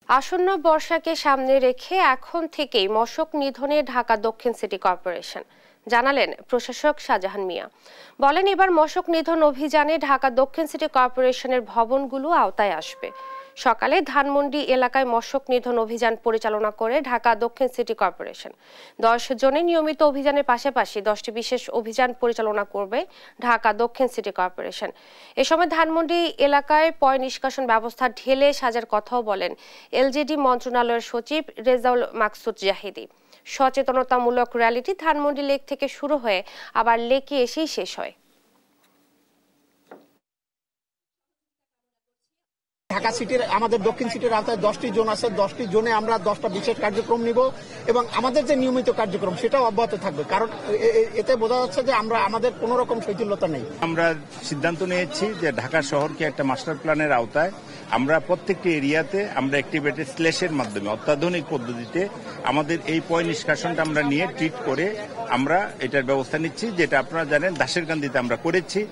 আসন্ন বর্ষাকে সামনে রেখে এখন থেকেই মশক নিধনে ঢাকা দক্ষিণ সিটি কর্পোরেশন, জানালেন প্রশাসক শাহজাহান মিয়া। বলেন, এবার মশক নিধন অভিযানে ঢাকা দক্ষিণ সিটি কর্পোরেশনের ভবনগুলো আওতায় আসবে। সকালে ধানমন্ডি এলাকায় মশক নিধন অভিযান পরিচালনা করে ঢাকা দক্ষিণ সিটি কর্পোরেশন। 10 জনের নিয়মিত অভিযানের পাশাপাশি 10টি বিশেষ অভিযান পরিচালনা করবে ঢাকা দক্ষিণ সিটি কর্পোরেশন। এ সময় ধানমন্ডি এলাকায় পয় নিষ্কাশন ব্যবস্থা ঢেলে সাজার কথাও বলেন এলজিডি মন্ত্রণালয়ের সচিব রেজাউল মাকসুদ জাহিদি। সচেতনতামূলক র্যালিটি ধানমন্ডি লেক থেকে শুরু হয়ে আবার লেকে এসেই শেষ হয়। ঢাকা সিটির আমাদের দক্ষিণ সিটির আওতায় 10টি জোন আছে। 10টি জোনে আমরা 10টা বিশেষ কার্যক্রম নিব এবং আমাদের যে নিয়মিত কার্যক্রম সেটাও অব্যাহত থাকবে, কারণ এতে বোঝা যাচ্ছে যে আমাদের কোনো রকম শৈথিল্যতা নেই। আমরা সিদ্ধান্ত নিয়েছি যে ঢাকা শহরকে একটা মাস্টার প্ল্যানের আওতায় আমরা প্রত্যেকটি এরিয়াতে আমরা অ্যাক্টিভেটেড স্ল্যাশের মাধ্যমে অত্যাধুনিক পদ্ধতিতে আমাদের এই পয় নিষ্কাশনটা আমরা নিয়ে ট্রিট করে আমরা এটার ব্যবস্থা নিচ্ছি, যেটা আপনারা জানেন দাসেরকান্দিতে আমরা করেছি।